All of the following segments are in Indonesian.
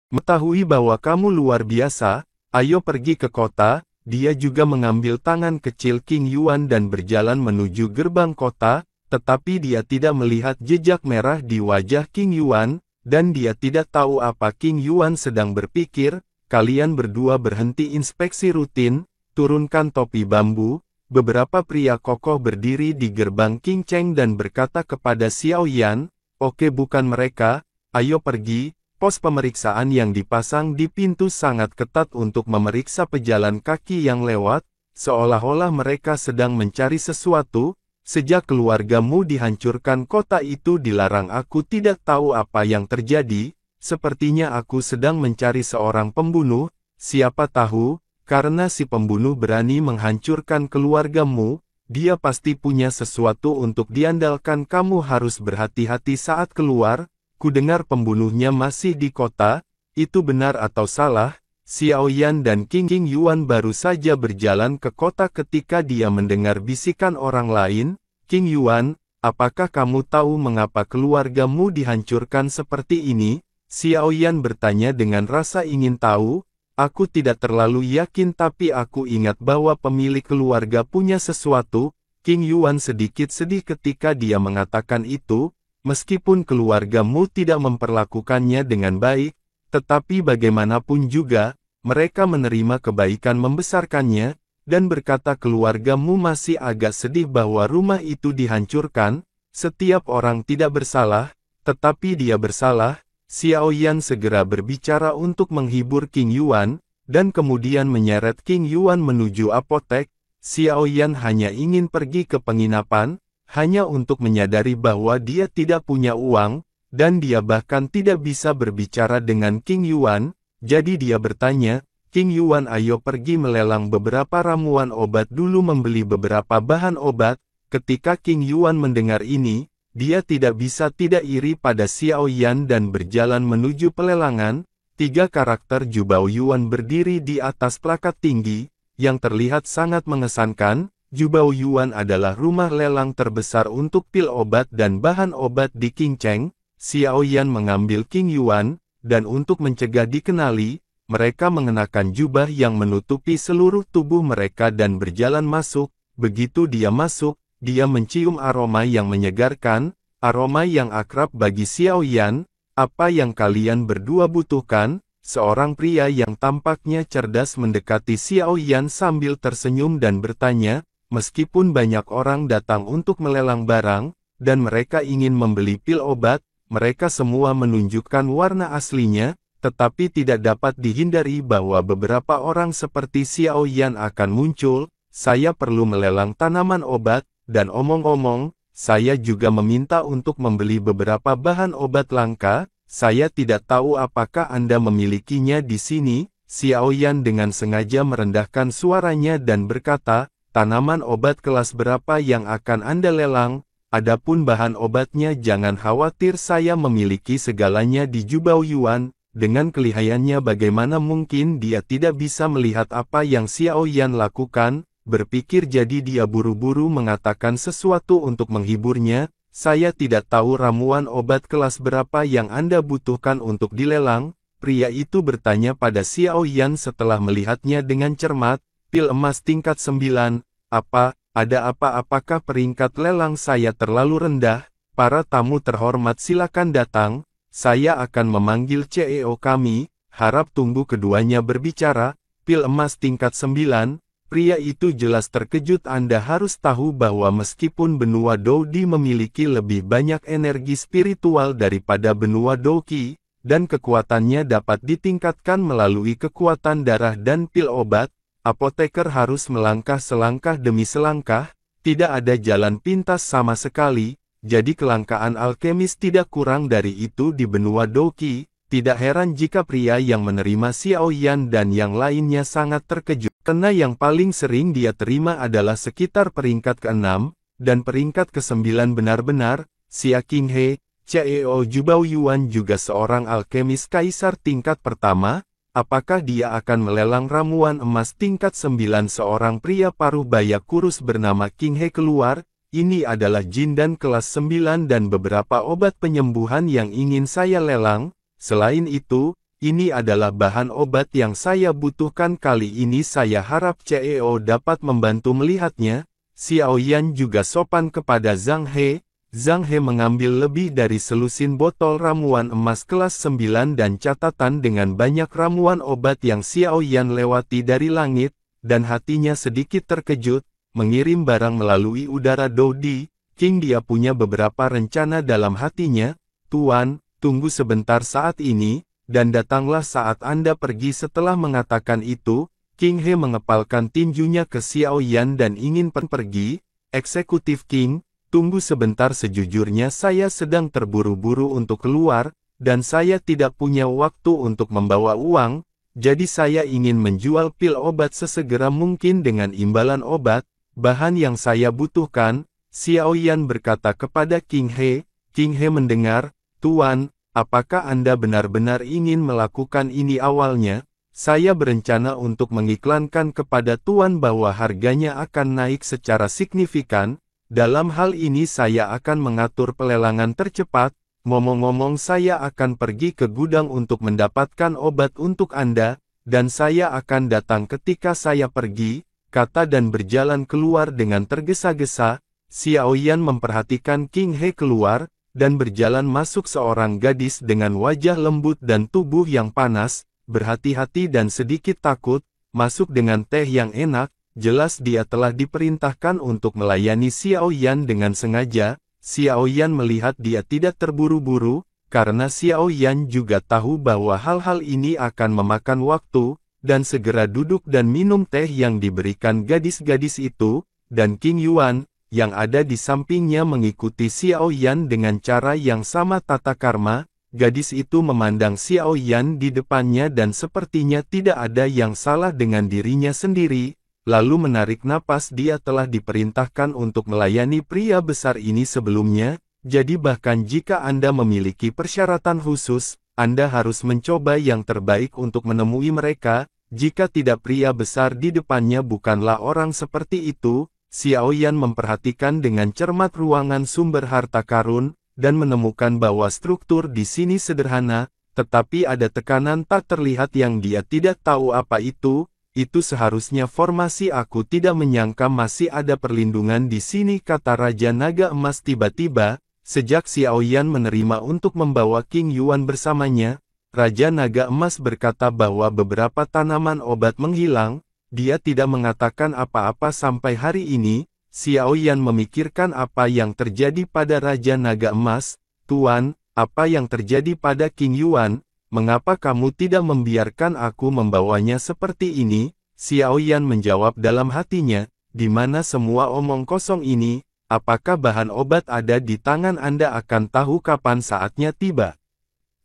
Mengetahui bahwa kamu luar biasa, ayo pergi ke kota. Dia juga mengambil tangan kecil King Yuan dan berjalan menuju gerbang kota, tetapi dia tidak melihat jejak merah di wajah King Yuan, dan dia tidak tahu apa King Yuan sedang berpikir. Kalian berdua berhenti inspeksi rutin, turunkan topi bambu. Beberapa pria kokoh berdiri di gerbang King Cheng dan berkata kepada Xiao Yan, "Oke, bukan mereka, ayo pergi." Pos pemeriksaan yang dipasang di pintu sangat ketat untuk memeriksa pejalan kaki yang lewat, seolah-olah mereka sedang mencari sesuatu. Sejak keluargamu dihancurkan kota itu dilarang, aku tidak tahu apa yang terjadi. Sepertinya aku sedang mencari seorang pembunuh. Siapa tahu, karena si pembunuh berani menghancurkan keluargamu, dia pasti punya sesuatu untuk diandalkan. Kamu harus berhati-hati saat keluar. Kudengar pembunuhnya masih di kota. Itu benar atau salah? Xiao Yan dan King Yuan baru saja berjalan ke kota ketika dia mendengar bisikan orang lain. "King Yuan, apakah kamu tahu mengapa keluargamu dihancurkan seperti ini?" Xiao Yan bertanya dengan rasa ingin tahu. "Aku tidak terlalu yakin, tapi aku ingat bahwa pemilik keluarga punya sesuatu." King Yuan sedikit sedih ketika dia mengatakan itu. "Meskipun keluargamu tidak memperlakukannya dengan baik, tetapi bagaimanapun juga, mereka menerima kebaikan membesarkannya," dan berkata keluargamu masih agak sedih bahwa rumah itu dihancurkan. "Setiap orang tidak bersalah, tetapi dia bersalah." Xiao Yan segera berbicara untuk menghibur King Yuan, dan kemudian menyeret King Yuan menuju apotek. Xiao Yan hanya ingin pergi ke penginapan, hanya untuk menyadari bahwa dia tidak punya uang, dan dia bahkan tidak bisa berbicara dengan King Yuan. Jadi dia bertanya, "King Yuan, ayo pergi melelang beberapa ramuan obat dulu, membeli beberapa bahan obat." Ketika King Yuan mendengar ini, dia tidak bisa tidak iri pada Xiao Yan dan berjalan menuju pelelangan. 3 karakter Jubao Yuan berdiri di atas plakat tinggi, yang terlihat sangat mengesankan. Jubao Yuan adalah rumah lelang terbesar untuk pil obat dan bahan obat di King Cheng. Xiao Yan mengambil King Yuan, dan untuk mencegah dikenali, mereka mengenakan jubah yang menutupi seluruh tubuh mereka dan berjalan masuk. Begitu dia masuk, dia mencium aroma yang menyegarkan, aroma yang akrab bagi Xiao Yan. "Apa yang kalian berdua butuhkan?" Seorang pria yang tampaknya cerdas mendekati Xiao Yan sambil tersenyum dan bertanya. Meskipun banyak orang datang untuk melelang barang, dan mereka ingin membeli pil obat, mereka semua menunjukkan warna aslinya, tetapi tidak dapat dihindari bahwa beberapa orang seperti Xiao Yan akan muncul. "Saya perlu melelang tanaman obat, dan omong-omong, saya juga meminta untuk membeli beberapa bahan obat langka. Saya tidak tahu apakah Anda memilikinya di sini." Xiao Yan dengan sengaja merendahkan suaranya dan berkata, "Tanaman obat kelas berapa yang akan Anda lelang? Adapun bahan obatnya jangan khawatir, saya memiliki segalanya di Jubao Yuan." Dengan kelihayannya bagaimana mungkin dia tidak bisa melihat apa yang Xiao Yan lakukan, berpikir jadi dia buru-buru mengatakan sesuatu untuk menghiburnya. "Saya tidak tahu ramuan obat kelas berapa yang Anda butuhkan untuk dilelang." Pria itu bertanya pada Xiao Yan setelah melihatnya dengan cermat. "Pil emas tingkat 9, apakah peringkat lelang saya terlalu rendah? Para tamu terhormat silakan datang, saya akan memanggil CEO kami." Harap tunggu keduanya berbicara. "Pil emas tingkat 9, pria itu jelas terkejut. Anda harus tahu bahwa meskipun benua Doudi memiliki lebih banyak energi spiritual daripada benua Douqi, dan kekuatannya dapat ditingkatkan melalui kekuatan darah dan pil obat, apoteker harus melangkah selangkah demi selangkah, tidak ada jalan pintas sama sekali, jadi kelangkaan alkemis tidak kurang dari itu di benua Douqi." Tidak heran jika pria yang menerima Xiao Yan dan yang lainnya sangat terkejut, karena yang paling sering dia terima adalah sekitar peringkat ke-6, dan peringkat ke-9 benar-benar. Xia Qinghe, CEO Jubao Yuan juga seorang alkemis kaisar tingkat pertama. Apakah dia akan melelang ramuan emas tingkat 9? Seorang pria paruh baya kurus bernama King He keluar. "Ini adalah jindan kelas 9 dan beberapa obat penyembuhan yang ingin saya lelang. Selain itu, ini adalah bahan obat yang saya butuhkan kali ini, saya harap CEO dapat membantu melihatnya." Xiao Yan juga sopan kepada Zhang He. Zhang He mengambil lebih dari selusin botol ramuan emas kelas 9 dan catatan dengan banyak ramuan obat yang Xiao Yan lewati dari langit, dan hatinya sedikit terkejut, mengirim barang melalui udara Dodi. King, dia punya beberapa rencana dalam hatinya. "Tuan, tunggu sebentar saat ini, dan datanglah saat Anda pergi." Setelah mengatakan itu, King He mengepalkan tinjunya ke Xiao Yan dan ingin pergi. "Eksekutif King, tunggu sebentar, sejujurnya saya sedang terburu-buru untuk keluar, dan saya tidak punya waktu untuk membawa uang, jadi saya ingin menjual pil obat sesegera mungkin dengan imbalan obat, bahan yang saya butuhkan." Xiao Yan berkata kepada King He. King He mendengar, "Tuan, apakah Anda benar-benar ingin melakukan ini?" "Awalnya, saya berencana untuk mengiklankan kepada Tuan bahwa harganya akan naik secara signifikan. Dalam hal ini saya akan mengatur pelelangan tercepat. Ngomong-ngomong, saya akan pergi ke gudang untuk mendapatkan obat untuk Anda, dan saya akan datang ketika saya pergi," kata dan berjalan keluar dengan tergesa-gesa. Xiao Yan memperhatikan King He keluar, dan berjalan masuk seorang gadis dengan wajah lembut dan tubuh yang panas, berhati-hati dan sedikit takut, masuk dengan teh yang enak. Jelas dia telah diperintahkan untuk melayani Xiao Yan dengan sengaja. Xiao Yan melihat dia tidak terburu-buru, karena Xiao Yan juga tahu bahwa hal-hal ini akan memakan waktu, dan segera duduk dan minum teh yang diberikan gadis-gadis itu, dan King Yuan, yang ada di sampingnya, mengikuti Xiao Yan dengan cara yang sama tata karma. Gadis itu memandang Xiao Yan di depannya dan sepertinya tidak ada yang salah dengan dirinya sendiri, lalu menarik napas. Dia telah diperintahkan untuk melayani pria besar ini sebelumnya, jadi bahkan jika Anda memiliki persyaratan khusus, Anda harus mencoba yang terbaik untuk menemui mereka. Jika tidak, pria besar di depannya bukanlah orang seperti itu. Xiao Yan memperhatikan dengan cermat ruangan sumber harta karun, dan menemukan bahwa struktur di sini sederhana, tetapi ada tekanan tak terlihat yang dia tidak tahu apa itu. "Itu seharusnya formasi, aku tidak menyangka masih ada perlindungan di sini," kata Raja Naga Emas tiba-tiba. Sejak Xiao Yan menerima untuk membawa King Yuan bersamanya, Raja Naga Emas berkata bahwa beberapa tanaman obat menghilang. Dia tidak mengatakan apa-apa sampai hari ini. Xiao Yan memikirkan apa yang terjadi pada Raja Naga Emas. "Tuan, apa yang terjadi pada King Yuan? Mengapa kamu tidak membiarkan aku membawanya seperti ini?" Xiao Yan menjawab dalam hatinya, "Di mana semua omong kosong ini? Apakah bahan obat ada di tangan Anda? Akan tahu kapan saatnya tiba.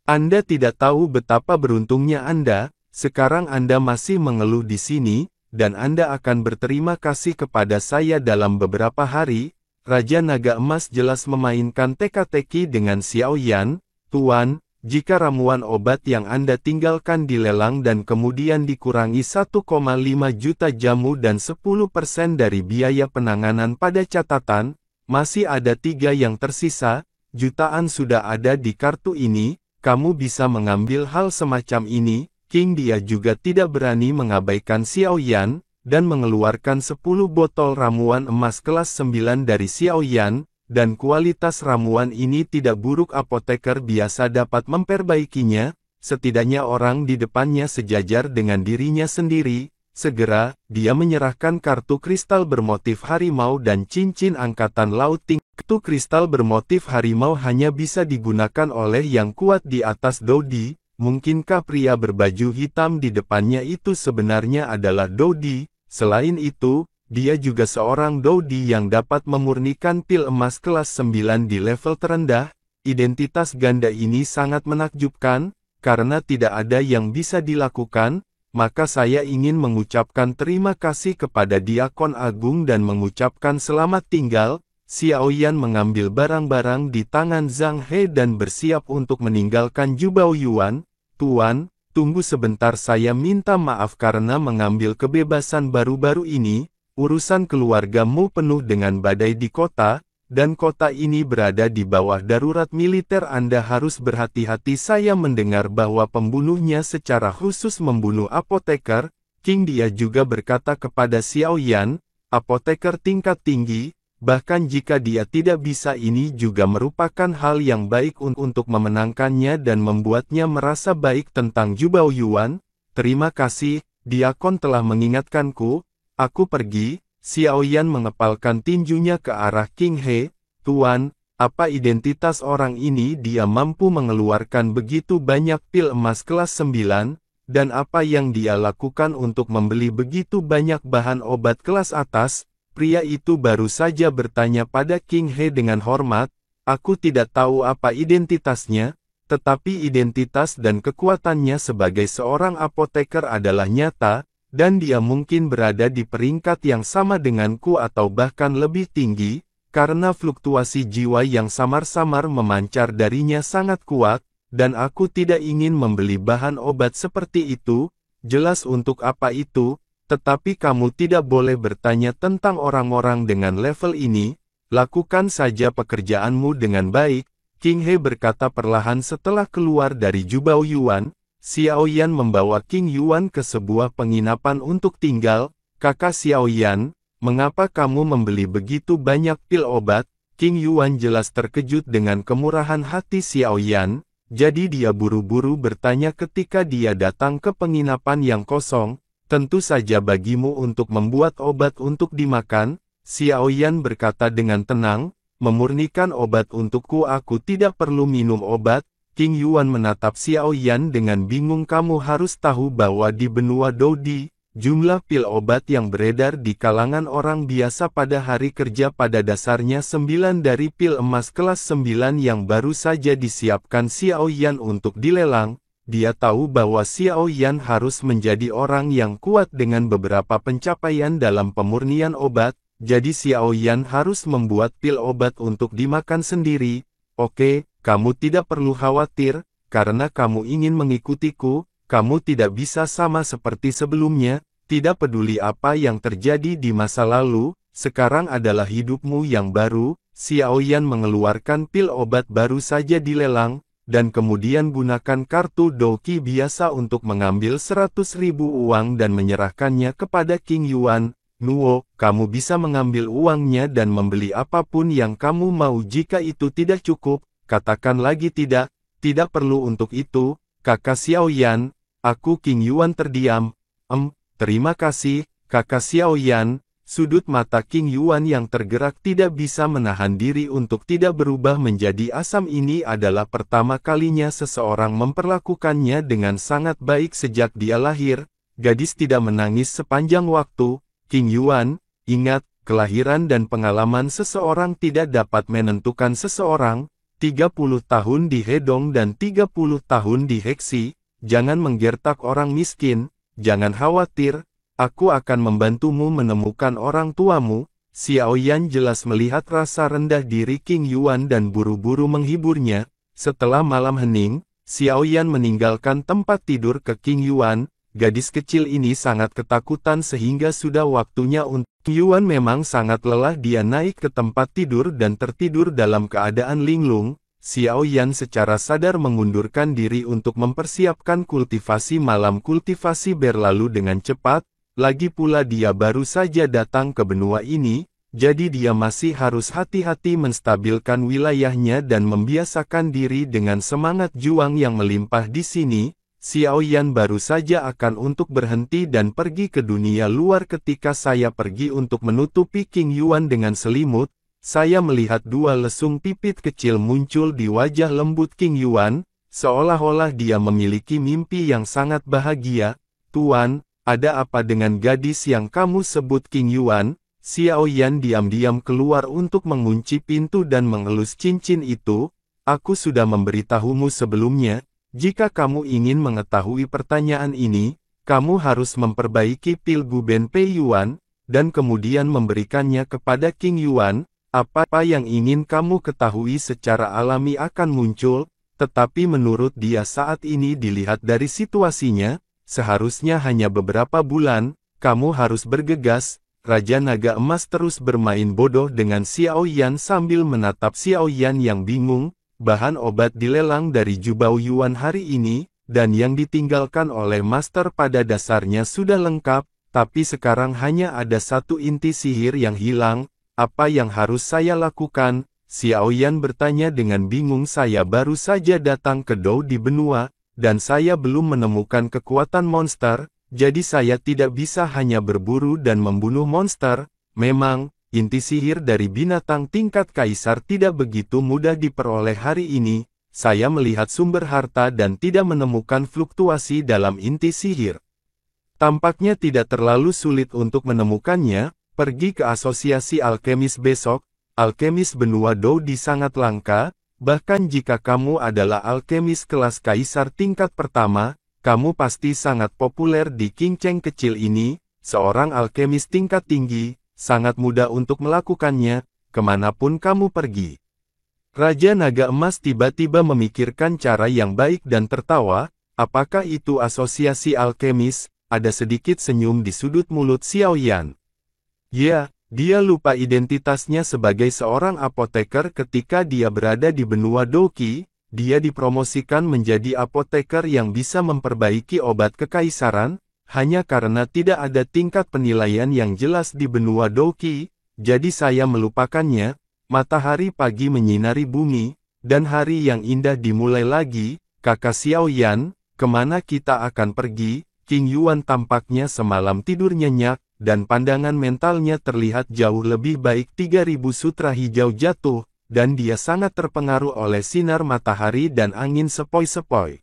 Anda tidak tahu betapa beruntungnya Anda. Sekarang Anda masih mengeluh di sini, dan Anda akan berterima kasih kepada saya dalam beberapa hari." Raja Naga Emas jelas memainkan teka-teki dengan Xiao Yan. "Tuan, jika ramuan obat yang Anda tinggalkan dilelang dan kemudian dikurangi 1,5 juta jamu dan 10% dari biaya penanganan pada catatan, masih ada 3 yang tersisa, jutaan sudah ada di kartu ini, kamu bisa mengambil hal semacam ini." King dia juga tidak berani mengabaikan Xiao Yan, dan mengeluarkan 10 botol ramuan emas kelas 9 dari Xiao Yan, dan kualitas ramuan ini tidak buruk. Apoteker biasa dapat memperbaikinya, setidaknya orang di depannya sejajar dengan dirinya sendiri. Segera, dia menyerahkan kartu kristal bermotif harimau dan cincin angkatan laut tinggi. Kartu kristal bermotif harimau hanya bisa digunakan oleh yang kuat di atas Dodi. Mungkinkah pria berbaju hitam di depannya itu sebenarnya adalah Dodi? Selain itu, dia juga seorang Dodi yang dapat memurnikan pil emas kelas 9 di level terendah. Identitas ganda ini sangat menakjubkan, karena tidak ada yang bisa dilakukan, maka saya ingin mengucapkan terima kasih kepada Diakon Agung dan mengucapkan selamat tinggal. Xiao Yan mengambil barang-barang di tangan Zhang He dan bersiap untuk meninggalkan Jubao Yuan. "Tuan, tunggu sebentar, saya minta maaf karena mengambil kebebasan baru-baru ini. Urusan keluargamu penuh dengan badai di kota, dan kota ini berada di bawah darurat militer. Anda harus berhati-hati. Saya mendengar bahwa pembunuhnya secara khusus membunuh apoteker, King. Dia juga berkata kepada Xiao Yan, apoteker tingkat tinggi, bahkan jika dia tidak bisa, ini juga merupakan hal yang baik untuk memenangkannya dan membuatnya merasa baik tentang Zhubao Yuan. Terima kasih, Diakon telah mengingatkanku. Aku pergi. Xiao Yan mengepalkan tinjunya ke arah King He. Tuan, apa identitas orang ini? Dia mampu mengeluarkan begitu banyak pil emas kelas 9, dan apa yang dia lakukan untuk membeli begitu banyak bahan obat kelas atas? Pria itu baru saja bertanya pada King He dengan hormat. Aku tidak tahu apa identitasnya, tetapi identitas dan kekuatannya sebagai seorang apoteker adalah nyata, dan dia mungkin berada di peringkat yang sama denganku atau bahkan lebih tinggi, karena fluktuasi jiwa yang samar-samar memancar darinya sangat kuat, dan aku tidak ingin membeli bahan obat seperti itu. Jelas untuk apa itu, tetapi kamu tidak boleh bertanya tentang orang-orang dengan level ini. Lakukan saja pekerjaanmu dengan baik, King He berkata perlahan setelah keluar dari Zhubao Yuan. Xiao Yan membawa King Yuan ke sebuah penginapan untuk tinggal. Kakak Xiao Yan, mengapa kamu membeli begitu banyak pil obat? King Yuan jelas terkejut dengan kemurahan hati Xiao Yan, jadi dia buru-buru bertanya ketika dia datang ke penginapan yang kosong. Tentu saja bagimu untuk membuat obat untuk dimakan. Xiao Yan berkata dengan tenang, memurnikan obat untukku, aku tidak perlu minum obat. King Yuan menatap Xiao Yan dengan bingung. Kamu harus tahu bahwa di benua Dodi, jumlah pil obat yang beredar di kalangan orang biasa pada hari kerja pada dasarnya 9 dari pil emas kelas 9 yang baru saja disiapkan Xiao Yan untuk dilelang. Dia tahu bahwa Xiao Yan harus menjadi orang yang kuat dengan beberapa pencapaian dalam pemurnian obat, jadi Xiao Yan harus membuat pil obat untuk dimakan sendiri. Oke. Kamu tidak perlu khawatir, karena kamu ingin mengikutiku, kamu tidak bisa sama seperti sebelumnya, tidak peduli apa yang terjadi di masa lalu, sekarang adalah hidupmu yang baru. Xiao Yan mengeluarkan pil obat baru saja dilelang, dan kemudian gunakan kartu Douqi biasa untuk mengambil 100.000 uang dan menyerahkannya kepada King Yuan. Nuo, kamu bisa mengambil uangnya dan membeli apapun yang kamu mau. Jika itu tidak cukup, katakan lagi tidak perlu untuk itu, kakak Xiao Yan. Aku King Yuan terdiam. Terima kasih, kakak Xiao Yan. Sudut mata King Yuan yang tergerak tidak bisa menahan diri untuk tidak berubah menjadi asam. Ini adalah pertama kalinya seseorang memperlakukannya dengan sangat baik sejak dia lahir. Gadis tidak menangis sepanjang waktu. King Yuan, ingat, kelahiran dan pengalaman seseorang tidak dapat menentukan seseorang. 30 tahun di Hedong dan 30 tahun di Heksi, jangan menggertak orang miskin, jangan khawatir, aku akan membantumu menemukan orang tuamu. Xiao Yan jelas melihat rasa rendah diri King Yuan dan buru-buru menghiburnya. Setelah malam hening, Xiao Yan meninggalkan tempat tidur ke King Yuan. Gadis kecil ini sangat ketakutan sehingga sudah waktunya untuk Yuan memang sangat lelah. Dia naik ke tempat tidur dan tertidur dalam keadaan linglung. Xiao Yan secara sadar mengundurkan diri untuk mempersiapkan kultivasi malam. Kultivasi berlalu dengan cepat, lagi pula dia baru saja datang ke benua ini, jadi dia masih harus hati-hati menstabilkan wilayahnya dan membiasakan diri dengan semangat juang yang melimpah di sini. Xiao Yan baru saja akan untuk berhenti dan pergi ke dunia luar. Ketika saya pergi untuk menutupi King Yuan dengan selimut, saya melihat dua lesung pipit kecil muncul di wajah lembut King Yuan, seolah-olah dia memiliki mimpi yang sangat bahagia. Tuan, ada apa dengan gadis yang kamu sebut King Yuan? Xiao Yan diam-diam keluar untuk mengunci pintu dan mengelus cincin itu. Aku sudah memberitahumu sebelumnya. Jika kamu ingin mengetahui pertanyaan ini, kamu harus memperbaiki Pilgu Ben Pei Yuan, dan kemudian memberikannya kepada King Yuan. Apa yang ingin kamu ketahui secara alami akan muncul, tetapi menurut dia saat ini dilihat dari situasinya, seharusnya hanya beberapa bulan. Kamu harus bergegas, Raja Naga Emas terus bermain bodoh dengan Xiao Yan sambil menatap Xiao Yan yang bingung. Bahan obat dilelang dari Jubao Yuan hari ini, dan yang ditinggalkan oleh Master pada dasarnya sudah lengkap, tapi sekarang hanya ada satu inti sihir yang hilang. Apa yang harus saya lakukan? Xiao Yan bertanya dengan bingung. Saya baru saja datang ke Dou di benua, dan saya belum menemukan kekuatan monster, jadi saya tidak bisa hanya berburu dan membunuh monster. Memang, inti sihir dari binatang tingkat kaisar tidak begitu mudah diperoleh hari ini. Saya melihat sumber harta dan tidak menemukan fluktuasi dalam inti sihir. Tampaknya tidak terlalu sulit untuk menemukannya. Pergi ke asosiasi alkemis besok. Alkemis benua Dou sangat langka, bahkan jika kamu adalah alkemis kelas kaisar tingkat pertama, kamu pasti sangat populer di Qingcheng kecil ini. Seorang alkemis tingkat tinggi, sangat mudah untuk melakukannya, kemanapun kamu pergi. Raja Naga Emas tiba-tiba memikirkan cara yang baik dan tertawa. Apakah itu asosiasi alkemis? Ada sedikit senyum di sudut mulut Xiao Yan. Ya, dia lupa identitasnya sebagai seorang apoteker ketika dia berada di benua Douqi. Dia dipromosikan menjadi apoteker yang bisa memperbaiki obat kekaisaran, hanya karena tidak ada tingkat penilaian yang jelas di benua Douqi, jadi saya melupakannya. Matahari pagi menyinari bumi, dan hari yang indah dimulai lagi. Kakak Xiao Yan, kemana kita akan pergi? King Yuan tampaknya semalam tidur nyenyak, dan pandangan mentalnya terlihat jauh lebih baik. 3000 sutra hijau jatuh, dan dia sangat terpengaruh oleh sinar matahari dan angin sepoi-sepoi.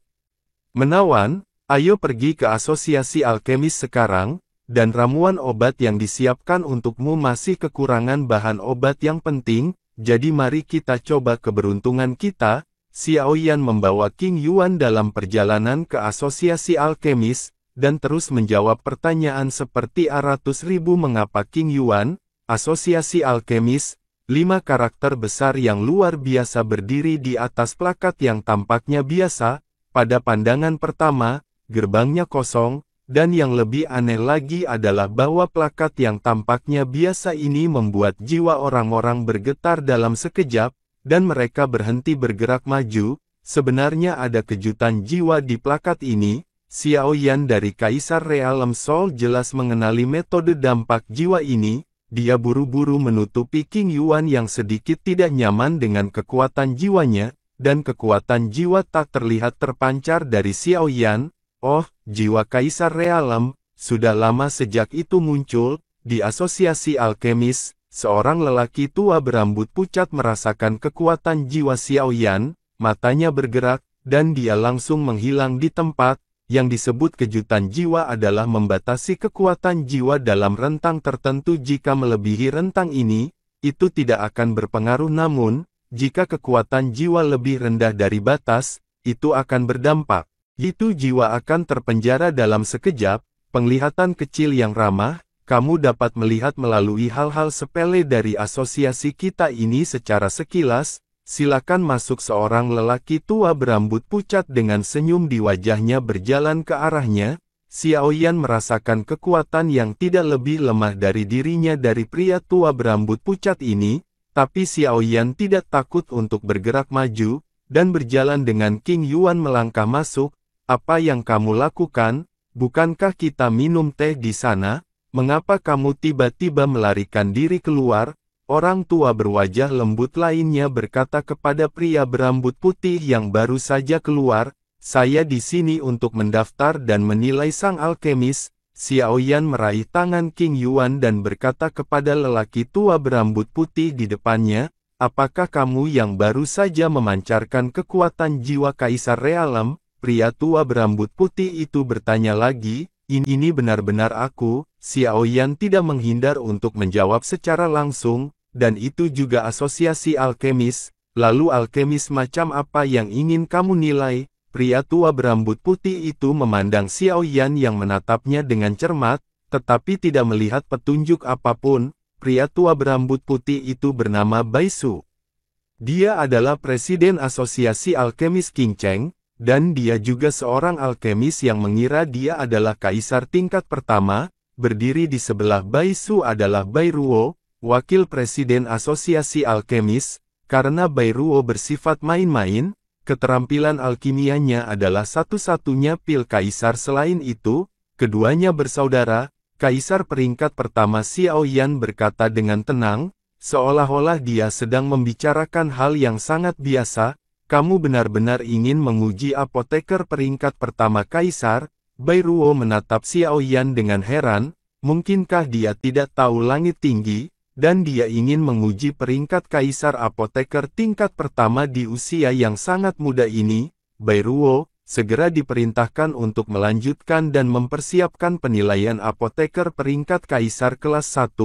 Menawan, ayo pergi ke asosiasi alkemis sekarang, dan ramuan obat yang disiapkan untukmu masih kekurangan bahan obat yang penting, jadi mari kita coba keberuntungan kita. Xiao Yan membawa King Yuan dalam perjalanan ke asosiasi alkemis, dan terus menjawab pertanyaan seperti A100.000 mengapa King Yuan. Asosiasi alkemis, 5 karakter besar yang luar biasa berdiri di atas plakat yang tampaknya biasa. Pada pandangan pertama, gerbangnya kosong, dan yang lebih aneh lagi adalah bahwa plakat yang tampaknya biasa ini membuat jiwa orang-orang bergetar dalam sekejap, dan mereka berhenti bergerak maju. Sebenarnya ada kejutan jiwa di plakat ini. Xiao Yan dari Kaisar Realm Soul jelas mengenali metode dampak jiwa ini. Dia buru-buru menutupi King Yuan yang sedikit tidak nyaman dengan kekuatan jiwanya, dan kekuatan jiwa tak terlihat terpancar dari Xiao Yan. Oh, jiwa Kaisar Realm, sudah lama sejak itu muncul. Di asosiasi alkemis, seorang lelaki tua berambut pucat merasakan kekuatan jiwa Xiao Yan, matanya bergerak, dan dia langsung menghilang di tempat. Yang disebut kejutan jiwa adalah membatasi kekuatan jiwa dalam rentang tertentu. Jika melebihi rentang ini, itu tidak akan berpengaruh, namun, jika kekuatan jiwa lebih rendah dari batas, itu akan berdampak. Itu jiwa akan terpenjara dalam sekejap. Penglihatan kecil yang ramah, kamu dapat melihat melalui hal-hal sepele dari asosiasi kita ini secara sekilas. Silakan masuk. Seorang lelaki tua berambut pucat dengan senyum di wajahnya berjalan ke arahnya. Xiao Yan merasakan kekuatan yang tidak lebih lemah dari dirinya dari pria tua berambut pucat ini, tapi Xiao Yan tidak takut untuk bergerak maju, dan berjalan dengan King Yuan melangkah masuk. Apa yang kamu lakukan? Bukankah kita minum teh di sana? Mengapa kamu tiba-tiba melarikan diri keluar? Orang tua berwajah lembut lainnya berkata kepada pria berambut putih yang baru saja keluar, saya di sini untuk mendaftar dan menilai sang alkemis. Xiao Yan meraih tangan King Yuan dan berkata kepada lelaki tua berambut putih di depannya, apakah kamu yang baru saja memancarkan kekuatan jiwa Kaisar Realm? Pria tua berambut putih itu bertanya lagi, ini benar-benar aku. Xiao Yan tidak menghindar untuk menjawab secara langsung. Dan itu juga asosiasi alkemis. Lalu alkemis macam apa yang ingin kamu nilai? Pria tua berambut putih itu memandang Xiao Yan yang menatapnya dengan cermat, tetapi tidak melihat petunjuk apapun. Pria tua berambut putih itu bernama Bai Su. Dia adalah presiden asosiasi alkemis Qingcheng, dan dia juga seorang alkemis yang mengira dia adalah kaisar tingkat pertama. berdiri di sebelah Bai Su adalah Bai Ruo, wakil presiden Asosiasi Alkemis. Karena Bai Ruo bersifat main-main, keterampilan alkimianya adalah satu-satunya pil kaisar. Selain itu, keduanya bersaudara. Kaisar peringkat pertama Xiao Yan berkata dengan tenang, seolah-olah dia sedang membicarakan hal yang sangat biasa. Kamu benar-benar ingin menguji apoteker peringkat pertama kaisar? Bai Ruo menatap Xiao Yan dengan heran, mungkinkah dia tidak tahu langit tinggi, dan dia ingin menguji peringkat kaisar apoteker tingkat pertama di usia yang sangat muda ini? Bai Ruo segera diperintahkan untuk melanjutkan dan mempersiapkan penilaian apoteker peringkat kaisar kelas 1,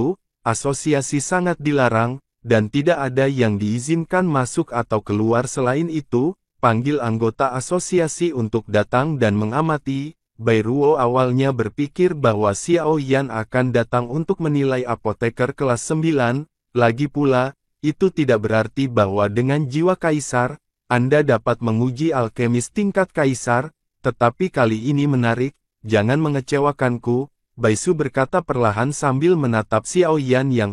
asosiasi sangat dilarang, dan tidak ada yang diizinkan masuk atau keluar. Selain itu, panggil anggota asosiasi untuk datang dan mengamati. Bai Ruo awalnya berpikir bahwa Xiao Yan akan datang untuk menilai apoteker kelas 9, lagi pula, itu tidak berarti bahwa dengan jiwa kaisar, Anda dapat menguji alkemis tingkat kaisar, tetapi kali ini menarik, jangan mengecewakanku, Bai Su berkata perlahan sambil menatap Xiao Yan yang